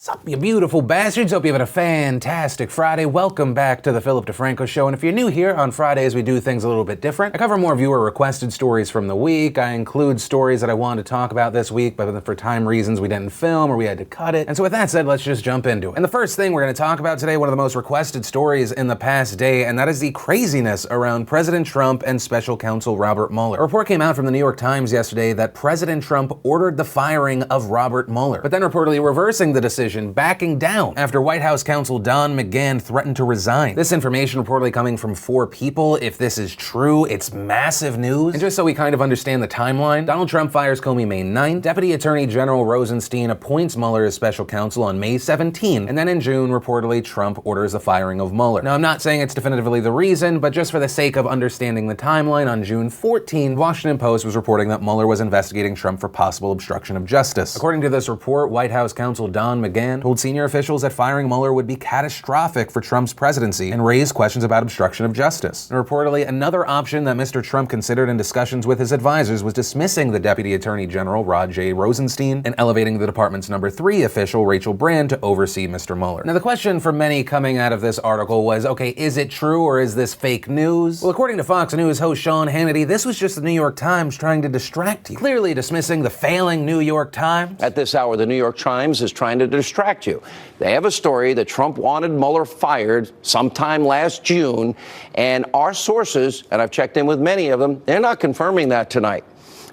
Sup, you beautiful bastards? Hope you're having a fantastic Friday. Welcome back to the Philip DeFranco Show. And if you're new here, on Fridays we do things a little bit different. I cover more viewer-requested stories from the week. I include stories that I wanted to talk about this week, but for time reasons we didn't film or we had to cut it. And so with that said, let's just jump into it. And the first thing we're going to talk about today, one of the most requested stories in the past day, and that is the craziness around President Trump and Special Counsel Robert Mueller. A report came out from the New York Times yesterday that President Trump ordered the firing of Robert Mueller, but then reportedly reversing the decision, backing down after White House counsel Don McGahn threatened to resign. This information reportedly coming from 4 people. If this is true, it's massive news. And just so we kind of understand the timeline, Donald Trump fires Comey May 9th, Deputy Attorney General Rosenstein appoints Mueller as special counsel on May 17, and then in June, reportedly, Trump orders the firing of Mueller. Now, I'm not saying it's definitively the reason, but just for the sake of understanding the timeline, on June 14, the Washington Post was reporting that Mueller was investigating Trump for possible obstruction of justice. According to this report, White House counsel Don McGahn told senior officials that firing Mueller would be catastrophic for Trump's presidency and raised questions about obstruction of justice. And reportedly, another option that Mr. Trump considered in discussions with his advisors was dismissing the Deputy Attorney General Rod J. Rosenstein and elevating the department's number 3 official, Rachel Brand, to oversee Mr. Mueller. Now, the question for many coming out of this article was, okay, is it true or is this fake news? Well, according to Fox News host Sean Hannity, this was just the New York Times trying to distract you. Clearly dismissing the failing New York Times. At this hour, the New York Times is trying to distract you. They have a story that Trump wanted Mueller fired sometime last June, and our sources, and I've checked in with many of them, they're not confirming that tonight.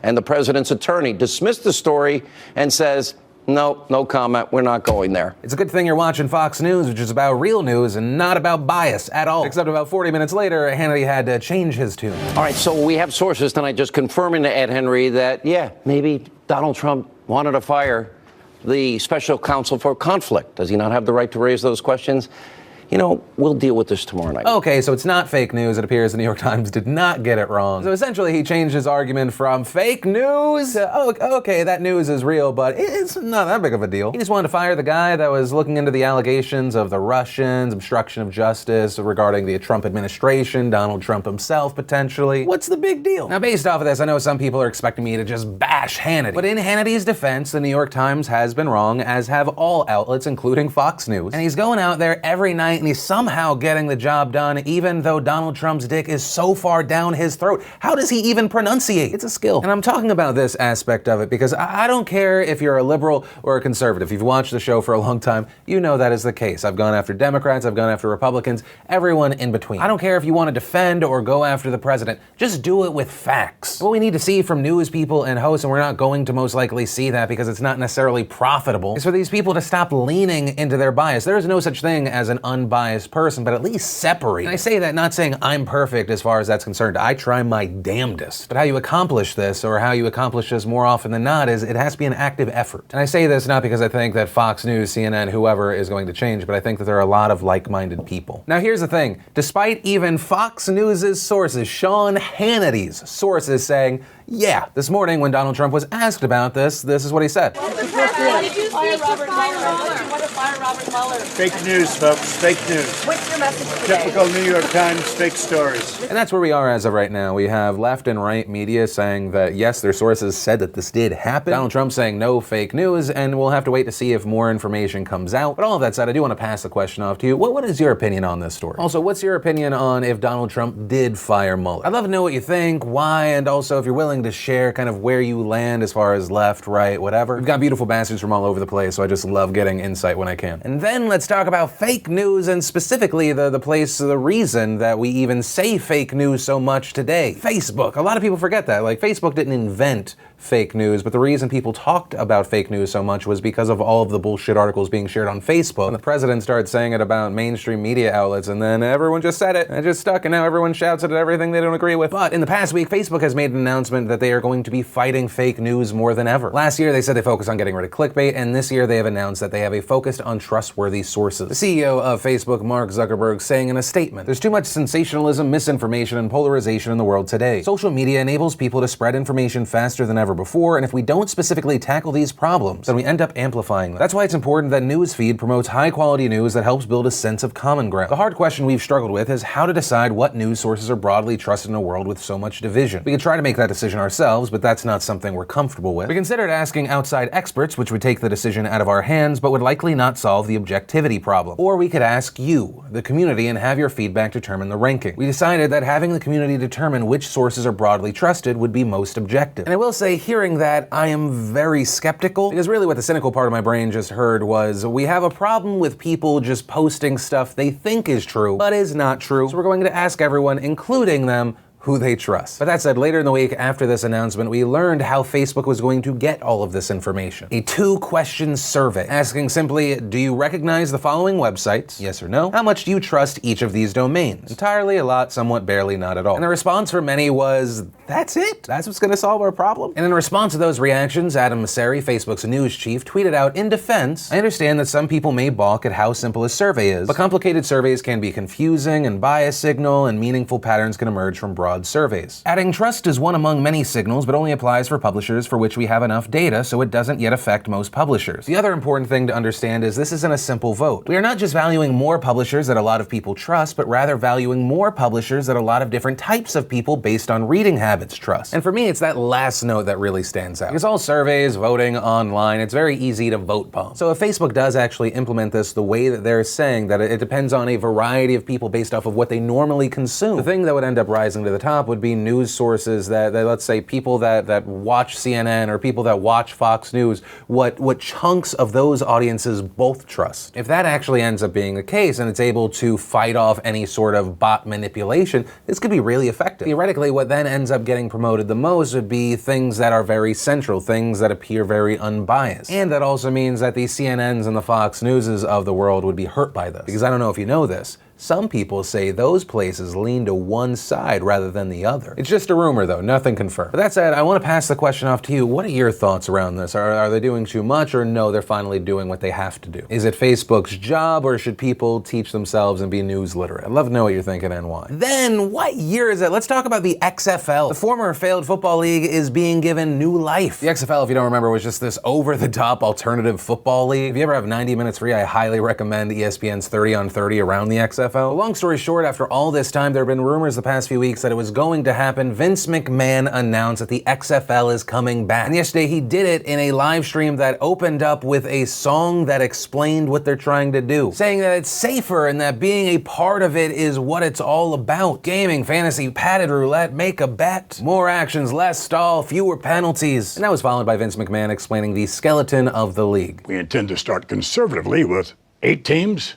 And the president's attorney dismissed the story and says, no comment. We're not going there. It's a good thing you're watching Fox News, which is about real news and not about bias at all. Except about 40 minutes later, Hannity had to change his tune. All right, so we have sources tonight just confirming to Ed Henry that, yeah, maybe Donald Trump wanted to fire the special counsel for conflict. Does he not have the right to raise those questions? You know, we'll deal with this tomorrow night. Okay, so it's not fake news. It appears the New York Times did not get it wrong. So essentially, he changed his argument from fake news to, oh, okay, that news is real, but it's not that big of a deal. He just wanted to fire the guy that was looking into the allegations of the Russians, obstruction of justice regarding the Trump administration, Donald Trump himself, potentially. What's the big deal? Now, based off of this, I know some people are expecting me to just bash Hannity. But in Hannity's defense, the New York Times has been wrong, as have all outlets, including Fox News. And he's going out there every night and he's somehow getting the job done, even though Donald Trump's dick is so far down his throat. How does he even pronunciate? It's a skill. And I'm talking about this aspect of it because I don't care if you're a liberal or a conservative. If you've watched the show for a long time, you know that is the case. I've gone after Democrats, I've gone after Republicans, everyone in between. I don't care if you want to defend or go after the president. Just do it with facts. What we need to see from news people and hosts, and we're not going to most likely see that because it's not necessarily profitable, is for these people to stop leaning into their bias. There is no such thing as an unbiased person, but at least separate. And I say that not saying I'm perfect as far as that's concerned. I try my damnedest. But how you accomplish this, or how you accomplish this more often than not, is it has to be an active effort. And I say this not because I think that Fox News, CNN, whoever is going to change, but I think that there are a lot of like-minded people. Now here's the thing. Despite even Fox News' sources, Sean Hannity's sources saying, yeah, this morning when Donald Trump was asked about this is what he said. Fake news, folks. Fake news. What's your message today? Typical New York Times fake stories. And that's where we are as of right now. We have left and right media saying that, yes, their sources said that this did happen. Donald Trump saying no fake news, and we'll have to wait to see if more information comes out. But all of that said, I do want to pass the question off to you. What is your opinion on this story? Also, what's your opinion on if Donald Trump did fire Mueller? I'd love to know what you think, why, and also if you're willing to share kind of where you land as far as left, right, whatever. We've got beautiful bastards from all over the place, so I just love getting insight when I can. And then let's talk about fake news, and specifically the reason that we even say fake news so much today. Facebook. A lot of people forget that. Like, Facebook didn't invent fake news, but the reason people talked about fake news so much was because of all of the bullshit articles being shared on Facebook. And the president started saying it about mainstream media outlets, and then everyone just said it, and it just stuck, and now everyone shouts it at everything they don't agree with. But in the past week, Facebook has made an announcement that they are going to be fighting fake news more than ever. Last year, they said they focused on getting rid of clickbait, and this year they have announced that they have a focused on trustworthy sources. The CEO of Facebook, Mark Zuckerberg, saying in a statement, "There's too much sensationalism, misinformation, and polarization in the world today. Social media enables people to spread information faster than ever before, and if we don't specifically tackle these problems, then we end up amplifying them. That's why it's important that Newsfeed promotes high-quality news that helps build a sense of common ground. The hard question we've struggled with is how to decide what news sources are broadly trusted in a world with so much division. We could try to make that decision decision ourselves, but that's not something we're comfortable with. We considered asking outside experts, which would take the decision out of our hands, but would likely not solve the objectivity problem. Or we could ask you, the community, and have your feedback determine the ranking. We decided that having the community determine which sources are broadly trusted would be most objective. And I will say, hearing that, I am very skeptical, because really what the cynical part of my brain just heard was, we have a problem with people just posting stuff they think is true, but is not true, so we're going to ask everyone, including them, who they trust. But that said, later in the week after this announcement, we learned how Facebook was going to get all of this information. A 2-question survey asking simply, do you recognize the following websites? Yes or no? How much do you trust each of these domains? Entirely, a lot, somewhat, barely, not at all. And the response for many was, that's it? That's what's gonna solve our problem? And in response to those reactions, Adam Mosseri, Facebook's news chief, tweeted out, in defense, I understand that some people may balk at how simple a survey is, but complicated surveys can be confusing and bias signal, and meaningful patterns can emerge from broad surveys. Adding trust is one among many signals, but only applies for publishers for which we have enough data, so it doesn't yet affect most publishers. The other important thing to understand is this isn't a simple vote. We are not just valuing more publishers that a lot of people trust, but rather valuing more publishers that a lot of different types of people based on reading habits trust. And for me, it's that last note that really stands out. Because all surveys, voting online, it's very easy to vote bomb. So if Facebook does actually implement this the way that they're saying, that it depends on a variety of people based off of what they normally consume, the thing that would end up rising to the top would be news sources that let's say people that watch CNN or people that watch Fox News, what chunks of those audiences both trust. If that actually ends up being the case and it's able to fight off any sort of bot manipulation, this could be really effective. Theoretically, what then ends up getting promoted the most would be things that are very central, things that appear very unbiased. And that also means that the CNNs and the Fox Newses of the world would be hurt by this. Because I don't know if you know this, some people say those places lean to one side rather than the other. It's just a rumor though, nothing confirmed. But that said, I want to pass the question off to you. What are your thoughts around this? Are they doing too much, or no, they're finally doing what they have to do? Is it Facebook's job, or should people teach themselves and be news literate? I'd love to know what you're thinking and why. Then, what year is it? Let's talk about the XFL. The former failed football league is being given new life. The XFL, if you don't remember, was just this over-the-top alternative football league. If you ever have 90 minutes free, I highly recommend ESPN's 30 on 30 around the XFL. Long story short, after all this time, there have been rumors the past few weeks that it was going to happen. Vince McMahon announced that the XFL is coming back. And yesterday he did it in a live stream that opened up with a song that explained what they're trying to do, saying that it's safer and that being a part of it is what it's all about. Gaming, fantasy, padded roulette, make a bet. More actions, less stall, fewer penalties. And that was followed by Vince McMahon explaining the skeleton of the league. We intend to start conservatively with 8 teams,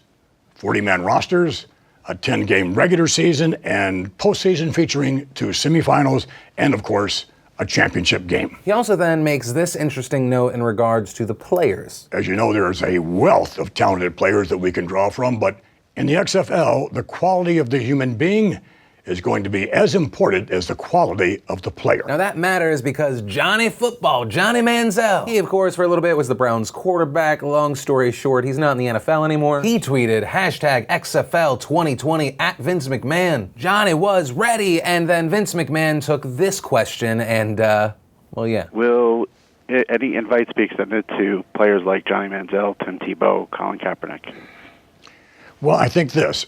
40-man rosters, a 10-game regular season, and postseason featuring 2 semifinals, and of course, a championship game. He also then makes this interesting note in regards to the players. As you know, there's a wealth of talented players that we can draw from, but in the XFL, the quality of the human being is going to be as important as the quality of the player. Now that matters because Johnny Football, Johnny Manziel, he of course for a little bit was the Browns quarterback. Long story short, he's not in the NFL anymore. He tweeted #XFL 2020 at Vince McMahon. Johnny was ready, and then Vince McMahon took this question and well, yeah. Will any invites be extended to players like Johnny Manziel, Tim Tebow, Colin Kaepernick? Well, I think this,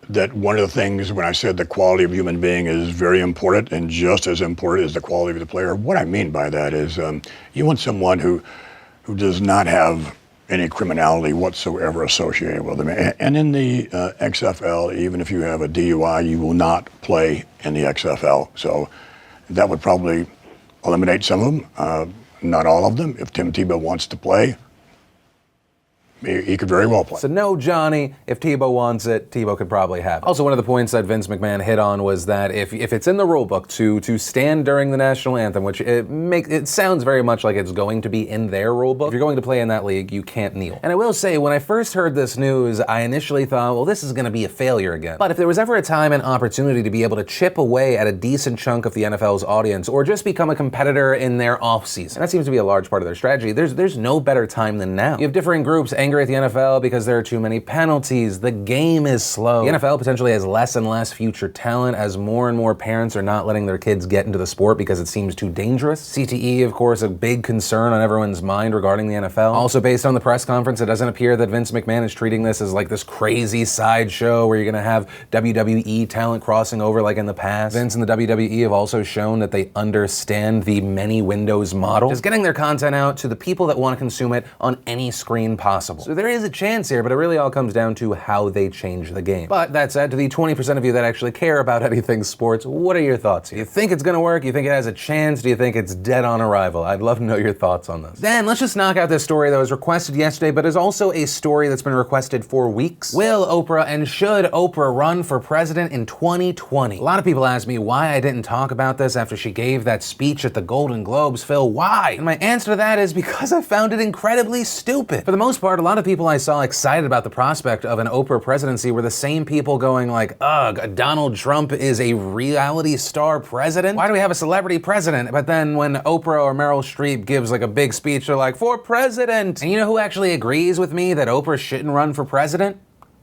that one of the things when I said the quality of human being is very important and just as important as the quality of the player, what I mean by that is you want someone who does not have any criminality whatsoever associated with them. And in the XFL, even if you have a DUI, you will not play in the XFL. So that would probably eliminate some of them, not all of them. If Tim Tebow wants to play, he could very well play. So no Johnny, if Tebow wants it, Tebow could probably have it. Also, one of the points that Vince McMahon hit on was that if it's in the rule book to stand during the national anthem, which it sounds very much like it's going to be in their rule book, if you're going to play in that league, you can't kneel. And I will say, when I first heard this news, I initially thought, well, this is going to be a failure again. But if there was ever a time and opportunity to be able to chip away at a decent chunk of the NFL's audience, or just become a competitor in their offseason, and that seems to be a large part of their strategy, there's no better time than now. You have different groups angry at the NFL because there are too many penalties. The game is slow. The NFL potentially has less and less future talent as more and more parents are not letting their kids get into the sport because it seems too dangerous. CTE, of course, a big concern on everyone's mind regarding the NFL. Also, based on the press conference, it doesn't appear that Vince McMahon is treating this as like this crazy sideshow where you're gonna have WWE talent crossing over like in the past. Vince and the WWE have also shown that they understand the many windows model, just getting their content out to the people that want to consume it on any screen possible. So there is a chance here, but it really all comes down to how they change the game. But that said, to the 20% of you that actually care about anything sports, what are your thoughts here? Do you think it's gonna work? Do you think it has a chance? Do you think it's dead on arrival? I'd love to know your thoughts on this. Then let's just knock out this story that was requested yesterday, but is also a story that's been requested for weeks. Will Oprah and should Oprah run for president in 2020? A lot of people ask me why I didn't talk about this after she gave that speech at the Golden Globes. Phil, why? And my answer to that is because I found it incredibly stupid. For the most part, a lot of people I saw excited about the prospect of an Oprah presidency were the same people going like, ugh, Donald Trump is a reality star president? Why do we have a celebrity president? But then when Oprah or Meryl Streep gives like a big speech, they're like, for president. And you know who actually agrees with me that Oprah shouldn't run for president?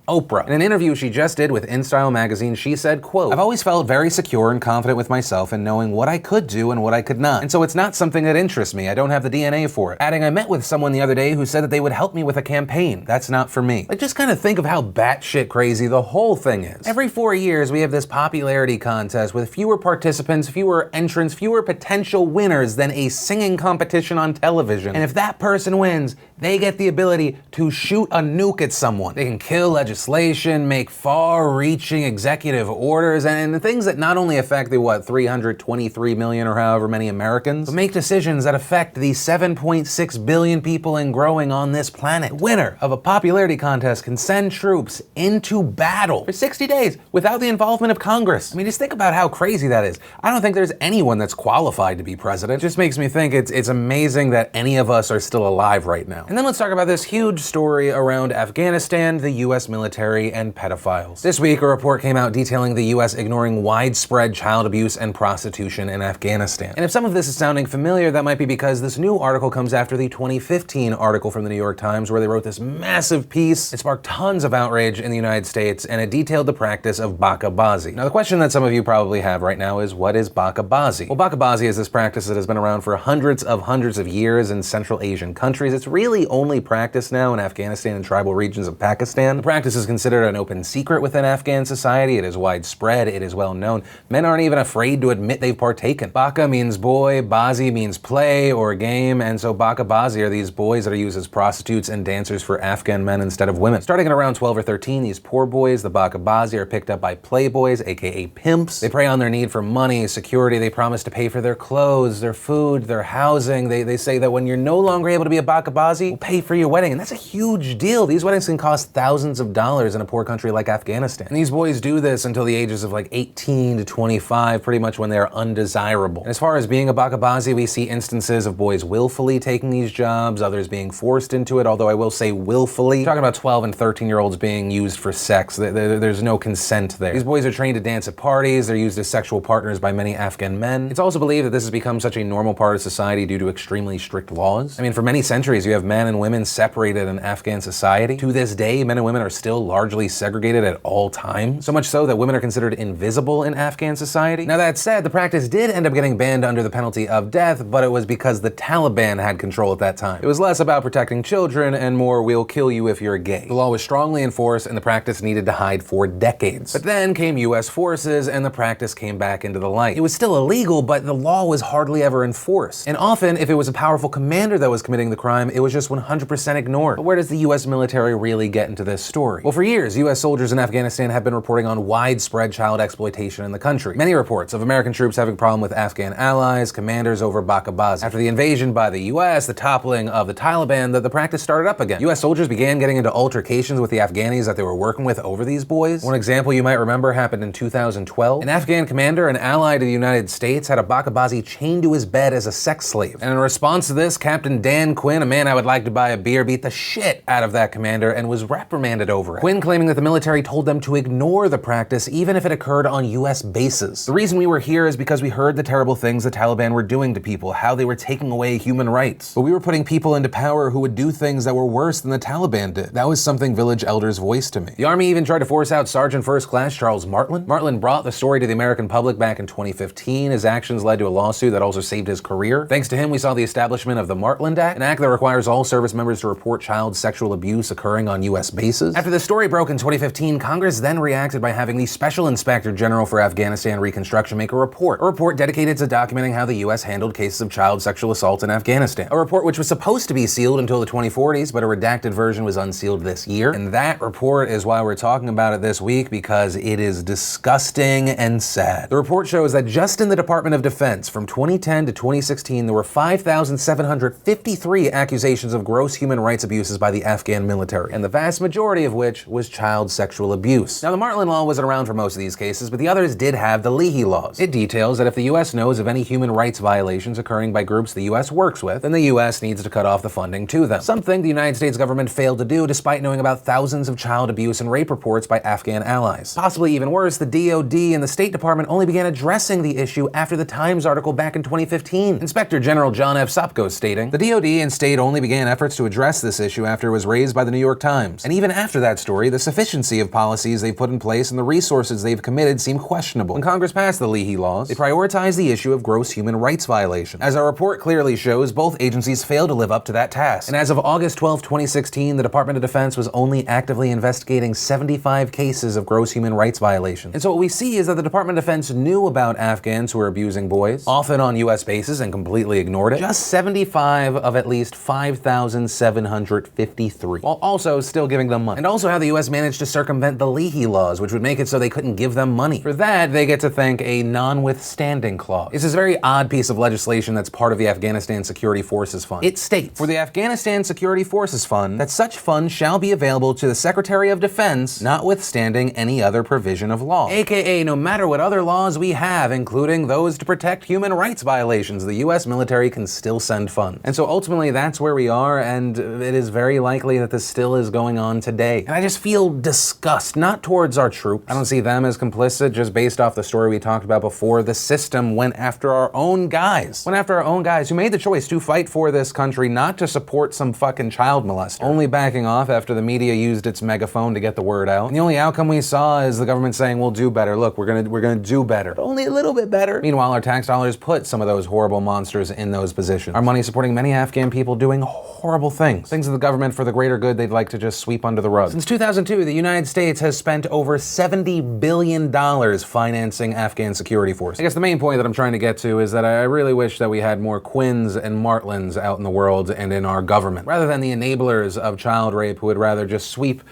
Oprah. In an interview she just did with InStyle magazine, she said, quote, I've always felt very secure and confident with myself in knowing what I could do and what I could not. And so it's not something that interests me. I don't have the DNA for it. Adding, I met with someone the other day who said that they would help me with a campaign. That's not for me. Like, just kind of think of how batshit crazy the whole thing is. Every 4 years, we have this popularity contest with fewer participants, fewer entrants, fewer potential winners than a singing competition on television. And if that person wins, they get the ability to shoot a nuke at someone. They can kill legislation, make far-reaching executive orders, and things that not only affect the, 323 million or however many Americans, but make decisions that affect the 7.6 billion people and growing on this planet. The winner of a popularity contest can send troops into battle for 60 days without the involvement of Congress. I mean, just think about how crazy that is. I don't think there's anyone that's qualified to be president. It just makes me think it's amazing that any of us are still alive right now. And then let's talk about this huge story around Afghanistan, the US military, and pedophiles. This week, a report came out detailing the US ignoring widespread child abuse and prostitution in Afghanistan. And if some of this is sounding familiar, that might be because this new article comes after the 2015 article from the New York Times where they wrote this massive piece. It sparked tons of outrage in the United States, and it detailed the practice of Bazi. Now, the question that some of you probably have right now is, what is Bazi? Well, Bazi is this practice that has been around for hundreds of years in Central Asian countries. It's really only practiced now in Afghanistan and tribal regions of Pakistan. The practice is considered an open secret within Afghan society. It is widespread. It is well known. Men aren't even afraid to admit they've partaken. Bacha means boy, Bazi means play or game, and so Bazi are these boys that are used as prostitutes and dancers for Afghan men instead of women. Starting at around 12 or 13, these poor boys, the Bazi, are picked up by playboys, aka pimps. They prey on their need for money, security. They promise to pay for their clothes, their food, their housing. They say that when you're no longer able to be a Bazi, we'll pay for your wedding, and that's a huge deal. These weddings can cost thousands of dollars in a poor country like Afghanistan. And these boys do this until the ages of like 18 to 25, pretty much when they're undesirable. And as far as being a Bazi, we see instances of boys willfully taking these jobs, others being forced into it, although I will say willfully. We're talking about 12 and 13-year-olds being used for sex. There's no consent there. These boys are trained to dance at parties. They're used as sexual partners by many Afghan men. It's also believed that this has become such a normal part of society due to extremely strict laws. I mean, for many centuries, you have men and women separated in Afghan society. To this day, men and women are still largely segregated at all times, so much so that women are considered invisible in Afghan society. Now, that said, the practice did end up getting banned under the penalty of death, but it was because the Taliban had control at that time. It was less about protecting children and more, we'll kill you if you're gay. The law was strongly enforced and the practice needed to hide for decades. But then came US forces and the practice came back into the light. It was still illegal, but the law was hardly ever enforced. And often, if it was a powerful commander that was committing the crime, it was just 100% ignored. But where does the US military really get into this story? Well, for years, US soldiers in Afghanistan have been reporting on widespread child exploitation in the country. Many reports of American troops having a problem with Afghan allies, commanders over Bazi. After the invasion by the US, the toppling of the Taliban, the practice started up again. US soldiers began getting into altercations with the Afghanis that they were working with over these boys. One example you might remember happened in 2012. An Afghan commander, an ally to the United States, had a Bazi chained to his bed as a sex slave. And in response to this, Captain Dan Quinn, a man I would like to buy a beer, beat the shit out of that commander and was reprimanded over over it. Quinn claiming that the military told them to ignore the practice even if it occurred on US bases. The reason we were here is because we heard the terrible things the Taliban were doing to people, how they were taking away human rights. But we were putting people into power who would do things that were worse than the Taliban did. That was something village elders voiced to me. The Army even tried to force out Sergeant First Class Charles Martland. Martland brought the story to the American public back in 2015. His actions led to a lawsuit that also saved his career. Thanks to him, we saw the establishment of the Martland Act, an act that requires all service members to report child sexual abuse occurring on US bases. After the story broke in 2015, Congress then reacted by having the Special Inspector General for Afghanistan Reconstruction make a report dedicated to documenting how the US handled cases of child sexual assault in Afghanistan. A report which was supposed to be sealed until the 2040s, but a redacted version was unsealed this year. And that report is why we're talking about it this week, because it is disgusting and sad. The report shows that just in the Department of Defense, from 2010 to 2016, there were 5,753 accusations of gross human rights abuses by the Afghan military, and the vast majority of which was child sexual abuse. Now, the Martland Law wasn't around for most of these cases, but the others did have the Leahy laws. It details that if the US knows of any human rights violations occurring by groups the US works with, then the US needs to cut off the funding to them. Something the United States government failed to do despite knowing about thousands of child abuse and rape reports by Afghan allies. Possibly even worse, the DoD and the State Department only began addressing the issue after the Times article back in 2015. Inspector General John F. Sopko stating, "The DoD and State only began efforts to address this issue after it was raised by the New York Times. And even after that story, the sufficiency of policies they've put in place and the resources they've committed seem questionable. When Congress passed the Leahy laws, they prioritized the issue of gross human rights violations. As our report clearly shows, both agencies failed to live up to that task. And as of August 12, 2016, the Department of Defense was only actively investigating 75 cases of gross human rights violations. And so what we see is that the Department of Defense knew about Afghans who were abusing boys, often on US bases, and completely ignored it. Just 75 of at least 5,753, while also still giving them money. And also how the US managed to circumvent the Leahy laws, which would make it so they couldn't give them money. For that, they get to thank a non-withstanding clause. It's this very odd piece of legislation that's part of the Afghanistan Security Forces Fund. It states, for the Afghanistan Security Forces Fund, that such funds shall be available to the Secretary of Defense, notwithstanding any other provision of law. AKA, no matter what other laws we have, including those to protect human rights violations, the US military can still send funds. And so ultimately, that's where we are, and it is very likely that this still is going on today. And I just feel disgust, not towards our troops. I don't see them as complicit, just based off the story we talked about before. The system went after our own guys. Went after our own guys who made the choice to fight for this country, not to support some fucking child molester. Only backing off after the media used its megaphone to get the word out. And the only outcome we saw is the government saying, we'll do better. Look, we're gonna do better. But only a little bit better. Meanwhile, our tax dollars put some of those horrible monsters in those positions. Our money supporting many Afghan people doing horrible things. Things that the government, for the greater good, they'd like to just sweep under the rug. Since 2002, the United States has spent over $70 billion financing Afghan security forces. I guess the main point that I'm trying to get to is that I really wish that we had more Quinns and Martlands out in the world and in our government, rather than the enablers of child rape who would rather just sweep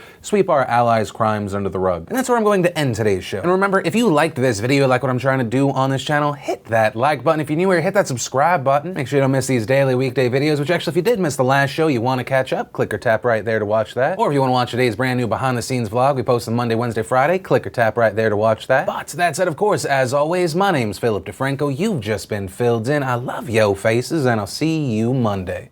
our allies' crimes under the rug. And that's where I'm going to end today's show. And remember, if you liked this video, like what I'm trying to do on this channel, hit that like button. If you're new here, hit that subscribe button. Make sure you don't miss these daily weekday videos, which actually, if you did miss the last show, you want to catch up, click or tap right there to watch that. Or if you want to watch today's brand new behind the scenes vlog, we post them Monday, Wednesday, Friday, click or tap right there to watch that. But that said, of course, as always, my name's Philip DeFranco. You've just been filled in. I love yo faces, and I'll see you Monday.